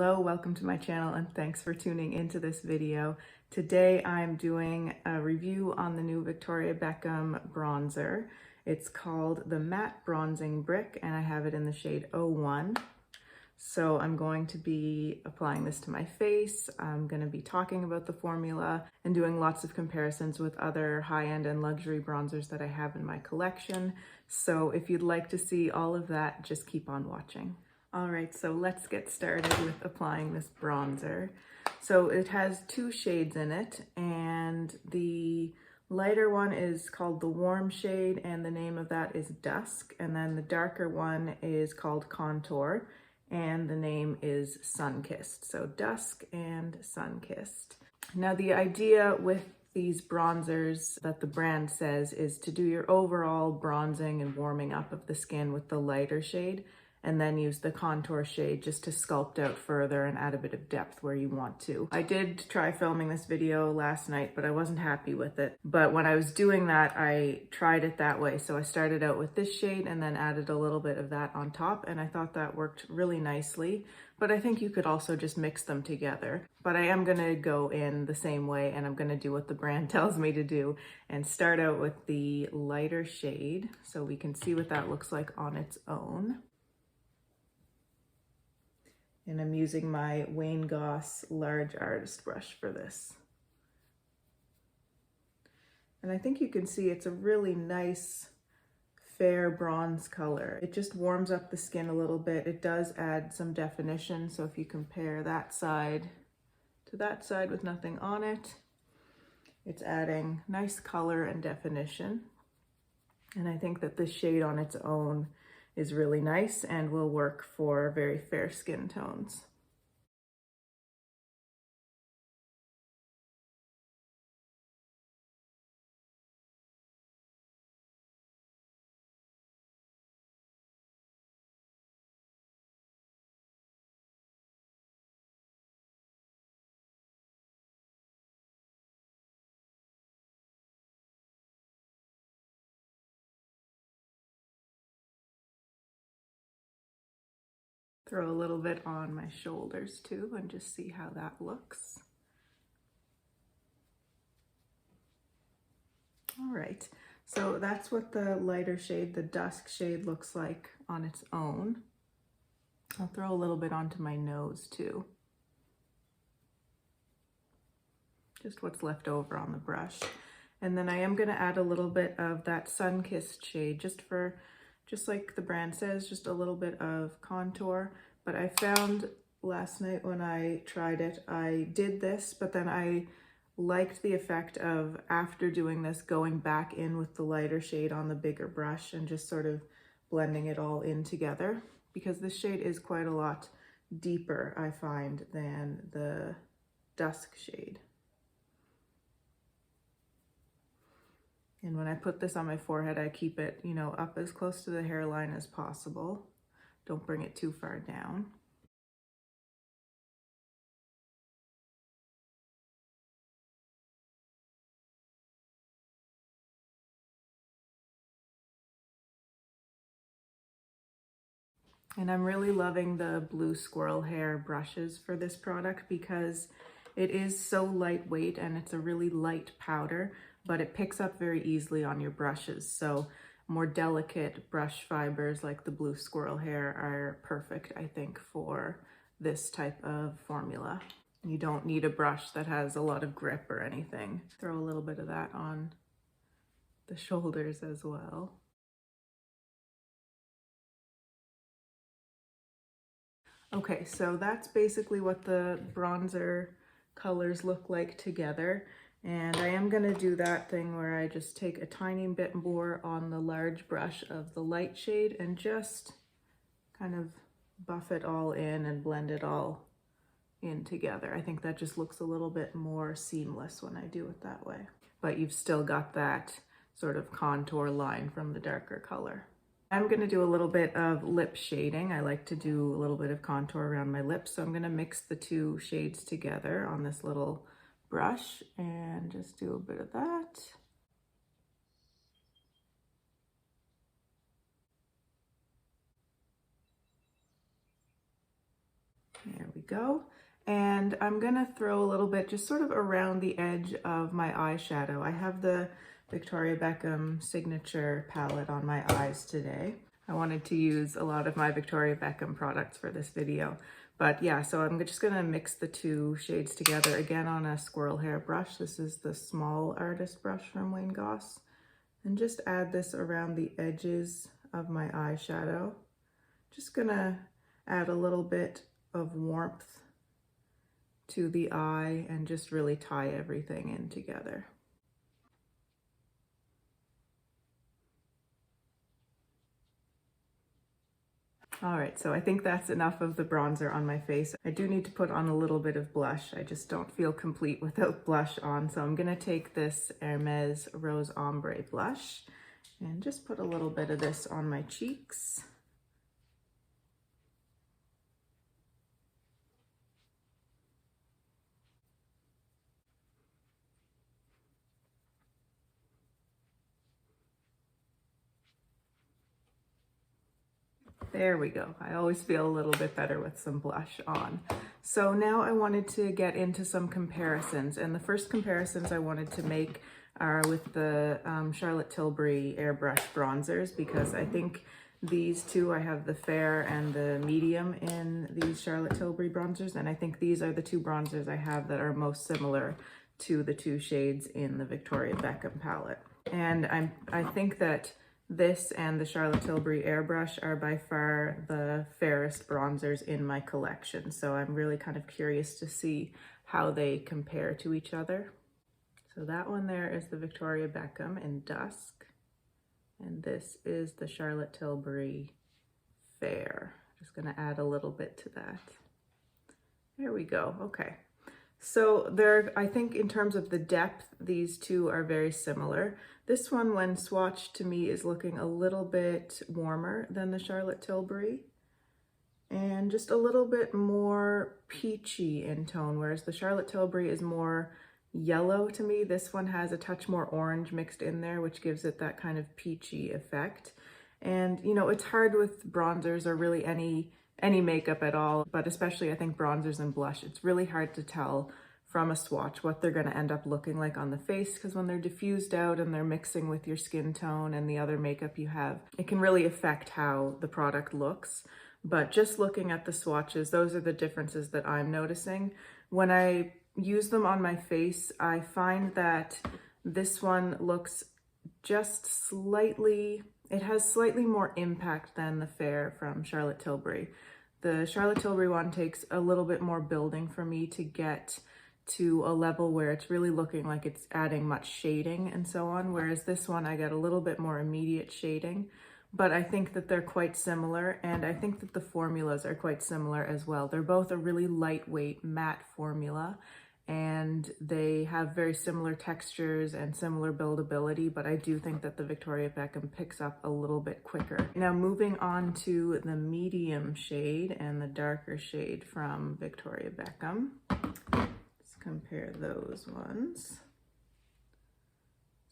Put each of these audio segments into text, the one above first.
Hello, welcome to my channel and thanks for tuning into this video. Today I'm doing a review on the new Victoria Beckham bronzer. It's called the Matte Bronzing Brick and I have it in the shade 01. So I'm going to be applying this to my face. I'm going to be talking about the formula and doing lots of comparisons with other high-end and luxury bronzers that I have in my collection. So if you'd like to see all of that, just keep on watching. All right, so let's get started with applying this bronzer. So it has two shades in it, and the lighter one is called the warm shade, and the name of that is Dusk, and then the darker one is called Contour, and the name is Sun-Kissed. So Dusk and Sun-Kissed. Now the idea with these bronzers that the brand says is to do your overall bronzing and warming up of the skin with the lighter shade, and then use the contour shade just to sculpt out further and add a bit of depth where you want to. I did try filming this video last night, but I wasn't happy with it. But when I was doing that, I tried it that way. So I started out with this shade and then added a little bit of that on top, and I thought that worked really nicely. But I think you could also just mix them together. But I am gonna go in the same way, and I'm gonna do what the brand tells me to do and start out with the lighter shade so we can see what that looks like on its own. And I'm using my Wayne Goss large artist brush for this. And I think you can see it's a really nice, fair bronze color. It just warms up the skin a little bit. It does add some definition. So if you compare that side to that side with nothing on it, it's adding nice color and definition. And I think that this shade on its own is really nice and will work for very fair skin tones. Throw a little bit on my shoulders too and just see how that looks. All right, so that's what the lighter shade, the dusk shade, looks like on its own. I'll throw a little bit onto my nose too. Just what's left over on the brush. And then I am gonna add a little bit of that Sun-Kissed shade just like the brand says, just a little bit of contour. But I found last night when I tried it, I did this, but then I liked the effect of, after doing this, going back in with the lighter shade on the bigger brush and just sort of blending it all in together, because this shade is quite a lot deeper, I find, than the dusk shade. And when I put this on my forehead, I keep it, you know, up as close to the hairline as possible. Don't bring it too far down. And I'm really loving the blue squirrel hair brushes for this product because it is so lightweight and it's a really light powder, but it picks up very easily on your brushes. So more delicate brush fibers like the blue squirrel hair are perfect, I think, for this type of formula. You don't need a brush that has a lot of grip or anything. Throw a little bit of that on the shoulders as well. Okay, so that's basically what the bronzer colors look like together. And I am gonna do that thing where I just take a tiny bit more on the large brush of the light shade and just kind of buff it all in and blend it all in together. I think that just looks a little bit more seamless when I do it that way. But you've still got that sort of contour line from the darker color. I'm gonna do a little bit of lip shading. I like to do a little bit of contour around my lips. So I'm gonna mix the two shades together on this little brush and just do a bit of that. There we go. And I'm gonna throw a little bit just sort of around the edge of my eyeshadow. I have the Victoria Beckham Signature palette on my eyes today. I wanted to use a lot of my Victoria Beckham products for this video. But yeah, so I'm just gonna mix the two shades together again on a squirrel hair brush. This is the small artist brush from Wayne Goss. And just add this around the edges of my eyeshadow. Just gonna add a little bit of warmth to the eye and just really tie everything in together. All right, so I think that's enough of the bronzer on my face. I do need to put on a little bit of blush. I just don't feel complete without blush on. So I'm gonna take this Hermes Rose Ombre blush and just put a little bit of this on my cheeks. There we go. I always feel a little bit better with some blush on. So now I wanted to get into some comparisons, and the first comparisons I wanted to make are with the Charlotte Tilbury airbrush bronzers, because I think these two, I have the fair and the medium in these Charlotte Tilbury bronzers, and I think these are the two bronzers I have that are most similar to the two shades in the Victoria Beckham palette. And I think that this and the Charlotte Tilbury airbrush are by far the fairest bronzers in my collection. So I'm really kind of curious to see how they compare to each other. So that one there is the Victoria Beckham in Dusk. And this is the Charlotte Tilbury Fair. Just gonna add a little bit to that. There we go, okay. So I think in terms of the depth, these two are very similar. This one, when swatched to me, is looking a little bit warmer than the Charlotte Tilbury and just a little bit more peachy in tone, whereas the Charlotte Tilbury is more yellow to me. This one has a touch more orange mixed in there, which gives it that kind of peachy effect. And you know, it's hard with bronzers or really any makeup at all, but especially I think bronzers and blush, it's really hard to tell from a swatch what they're going to end up looking like on the face, because when they're diffused out and they're mixing with your skin tone and the other makeup you have, it can really affect how the product looks. But just looking at the swatches, those are the differences that I'm noticing. When I use them on my face, I find that this one looks just slightly, it has slightly more impact than the Fair from Charlotte Tilbury. The Charlotte Tilbury one takes a little bit more building for me to get to a level where it's really looking like it's adding much shading and so on, whereas this one I get a little bit more immediate shading. But I think that they're quite similar, and I think that the formulas are quite similar as well. They're both a really lightweight matte formula, and they have very similar textures and similar buildability, but I do think that the Victoria Beckham picks up a little bit quicker. Now moving on to the medium shade and the darker shade from Victoria Beckham. Let's compare those ones.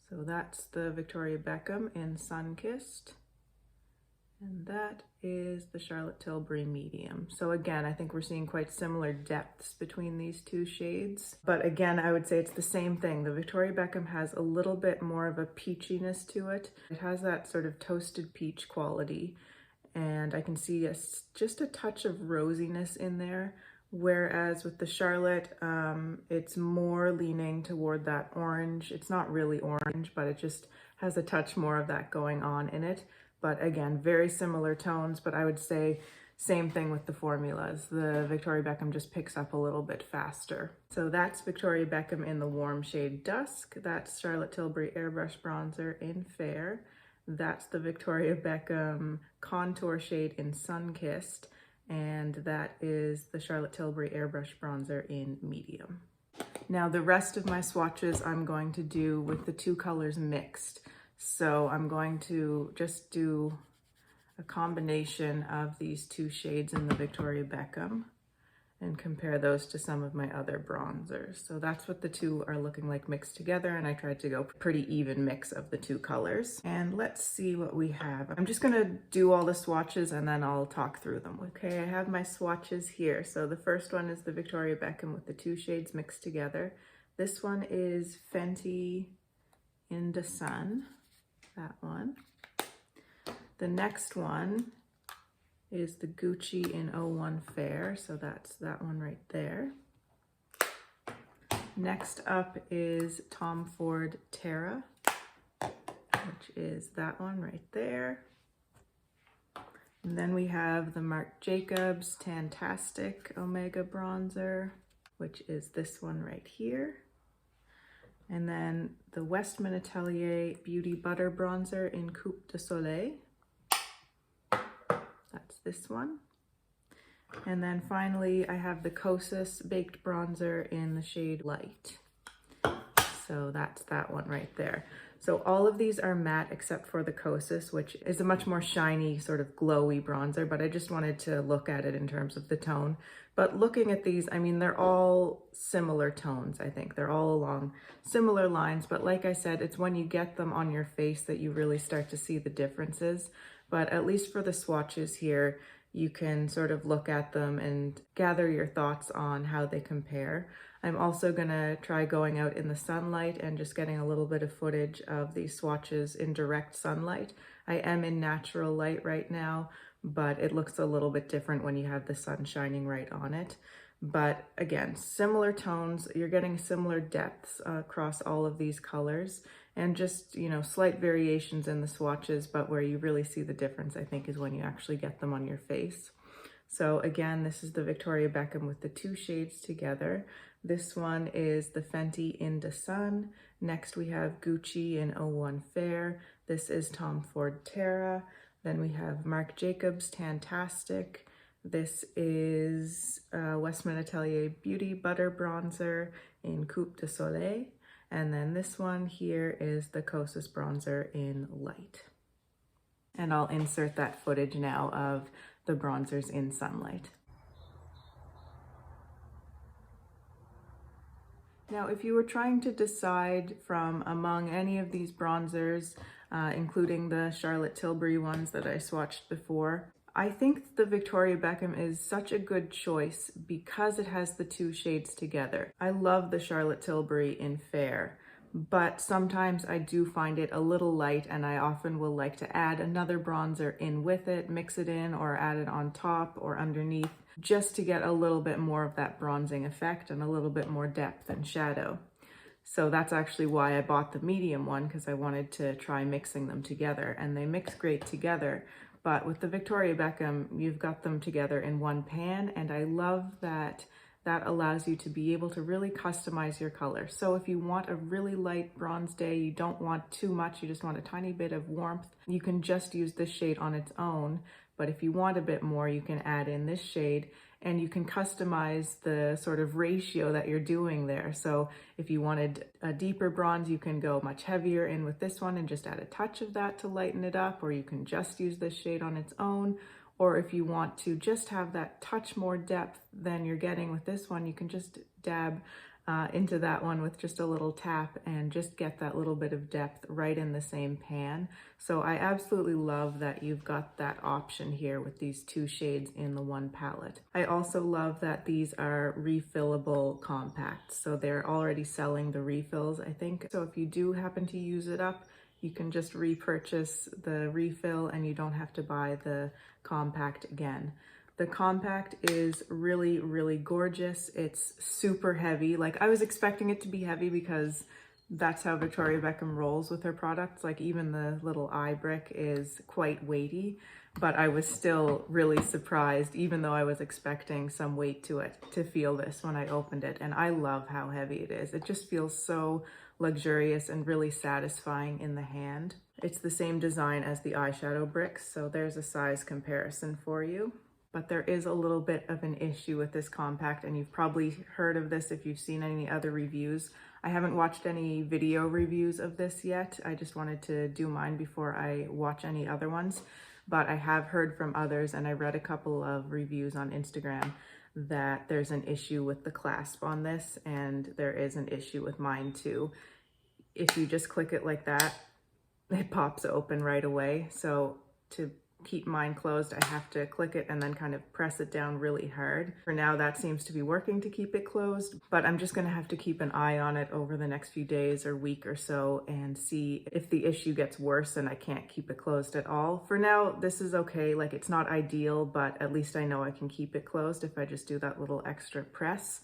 So that's the Victoria Beckham in Sunkissed. And that is the Charlotte Tilbury medium. So again, I think we're seeing quite similar depths between these two shades. But again, I would say it's the same thing. The Victoria Beckham has a little bit more of a peachiness to it. It has that sort of toasted peach quality. And I can see just a touch of rosiness in there. Whereas with the Charlotte, it's more leaning toward that orange. It's not really orange, but it just has a touch more of that going on in it. But again, very similar tones, but I would say same thing with the formulas. The Victoria Beckham just picks up a little bit faster. So that's Victoria Beckham in the warm shade Dusk. That's Charlotte Tilbury Airbrush Bronzer in Fair. That's the Victoria Beckham contour shade in Sunkissed. And that is the Charlotte Tilbury Airbrush Bronzer in Medium. Now the rest of my swatches I'm going to do with the two colors mixed. So I'm going to just do a combination of these two shades in the Victoria Beckham. and compare those to some of my other bronzers. So that's what the two are looking like mixed together, and I tried to go pretty even mix of the two colors. And let's see what we have. I'm just gonna do all the swatches and then I'll talk through them. Okay, I have my swatches here. So the first one is the Victoria Beckham with the two shades mixed together. This one is Fenty in the Sun, that one. The next one is the Gucci in 01 Fair, so that's that one right there. Next up is Tom Ford Terra, which is that one right there. And then we have the Marc Jacobs Tantastic Omega Bronzer, which is this one right here. And then the Westman Atelier Beauty Butter Bronzer in Coupe de Soleil. That's this one. And then finally, I have the Kosas Baked Bronzer in the shade Light. So that's that one right there. So all of these are matte except for the Kosas, which is a much more shiny, sort of glowy bronzer, but I just wanted to look at it in terms of the tone. But looking at these, I mean, they're all similar tones, I think. They're all along similar lines, but like I said, it's when you get them on your face that you really start to see the differences. But at least for the swatches here, you can sort of look at them and gather your thoughts on how they compare. I'm also gonna try going out in the sunlight and just getting a little bit of footage of these swatches in direct sunlight. I am in natural light right now, but it looks a little bit different when you have the sun shining right on it. But again, similar tones, you're getting similar depths across all of these colors, and just, you know, slight variations in the swatches, but where you really see the difference, I think, is when you actually get them on your face. So again, this is the Victoria Beckham with the two shades together. This one is the Fenty in the Sun. Next we have Gucci in 01 Fair. This is Tom Ford Terra. Then we have Marc Jacobs Tantastic. This is Westman Atelier Beauty Butter Bronzer in Coupe de Soleil. And then this one here is the Kosas Bronzer in Light. And I'll insert that footage now of the bronzers in sunlight. Now, if you were trying to decide from among any of these bronzers, including the Charlotte Tilbury ones that I swatched before, I think the Victoria Beckham is such a good choice because it has the two shades together. I love the Charlotte Tilbury in Fair, but sometimes I do find it a little light, and I often will like to add another bronzer in with it, mix it in, or add it on top or underneath, just to get a little bit more of that bronzing effect and a little bit more depth and shadow. So that's actually why I bought the medium one, because I wanted to try mixing them together, and they mix great together. But with the Victoria Beckham, you've got them together in one pan, and I love that that allows you to be able to really customize your color. So if you want a really light bronze day, you don't want too much, you just want a tiny bit of warmth, you can just use this shade on its own. But if you want a bit more, you can add in this shade, and you can customize the sort of ratio that you're doing there. So if you wanted a deeper bronze, you can go much heavier in with this one and just add a touch of that to lighten it up, or you can just use this shade on its own. Or if you want to just have that touch more depth than you're getting with this one, you can just dab into that one with just a little tap and just get that little bit of depth right in the same pan. So I absolutely love that you've got that option here with these two shades in the one palette. I also love that these are refillable compacts. So they're already selling the refills, I think. So if you do happen to use it up, you can just repurchase the refill and you don't have to buy the compact again. The compact is really, really gorgeous. It's super heavy. Like, I was expecting it to be heavy because that's how Victoria Beckham rolls with her products. Like, even the little eye brick is quite weighty, but I was still really surprised, even though I was expecting some weight to it, to feel this when I opened it. And I love how heavy it is. It just feels so luxurious and really satisfying in the hand. It's the same design as the eyeshadow bricks, so there's a size comparison for you. But there is a little bit of an issue with this compact, and you've probably heard of this if you've seen any other reviews. I haven't watched any video reviews of this yet. I just wanted to do mine before I watch any other ones. But I have heard from others, and I read a couple of reviews on Instagram that there's an issue with the clasp on this, and there is an issue with mine too. If you just click it like that, it pops open right away. So to keep mine closed, I have to click it and then kind of press it down really hard. For now, that seems to be working to keep it closed, but I'm just gonna have to keep an eye on it over the next few days or week or so and see if the issue gets worse and I can't keep it closed at all. For now, this is okay. Like, it's not ideal, but at least I know I can keep it closed if I just do that little extra press.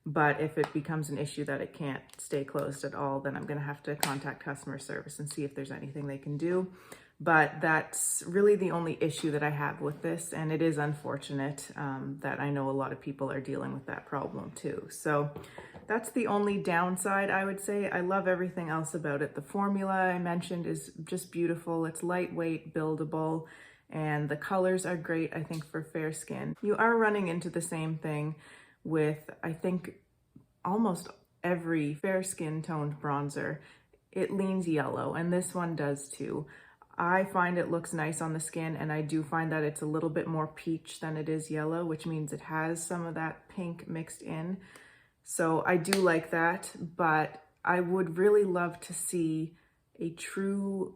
But if it becomes an issue that it can't stay closed at all, then I'm gonna have to contact customer service and see if there's anything they can do. But that's really the only issue that I have with this, and it is unfortunate that I know a lot of people are dealing with that problem too. So that's the only downside, I would say. I love everything else about it. The formula I mentioned is just beautiful. It's lightweight, buildable, and the colors are great, I think, for fair skin. You are running into the same thing with, I think, almost every fair skin toned bronzer. It leans yellow, and this one does too. I find it looks nice on the skin, and I do find that it's a little bit more peach than it is yellow, which means it has some of that pink mixed in. So I do like that, but I would really love to see a true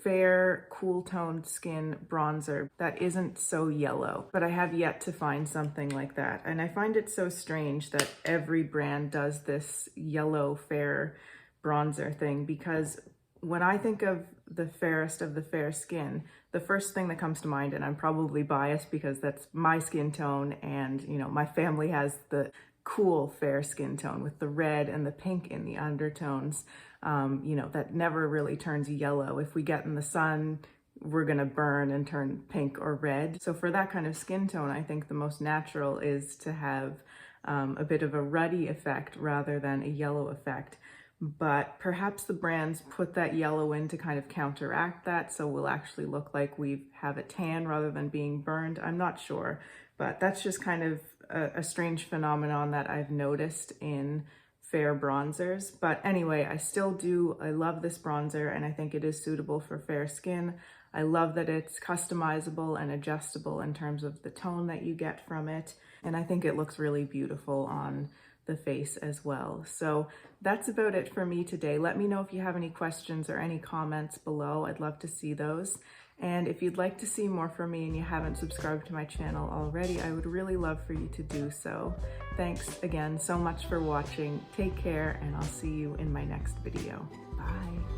fair, cool toned skin bronzer that isn't so yellow, but I have yet to find something like that. And I find it so strange that every brand does this yellow fair bronzer thing, because when I think of the fairest of the fair skin, the first thing that comes to mind, and I'm probably biased because that's my skin tone, and you know, my family has the cool fair skin tone with the red and the pink in the undertones, you know, that never really turns yellow. If we get in the sun, we're gonna burn and turn pink or red. So for that kind of skin tone, I think the most natural is to have a bit of a ruddy effect rather than a yellow effect. But perhaps the brands put that yellow in to kind of counteract that, so we'll actually look like we have a tan rather than being burned. I'm not sure, but that's just kind of a strange phenomenon that I've noticed in fair bronzers. But anyway, I love this bronzer, and I think it is suitable for fair skin. I love that it's customizable and adjustable in terms of the tone that you get from it, and I think it looks really beautiful on the face as well. So that's about it for me today. Let me know if you have any questions or any comments below. I'd love to see those. And if you'd like to see more from me and you haven't subscribed to my channel already, I would really love for you to do so. Thanks again so much for watching. Take care, and I'll see you in my next video. Bye.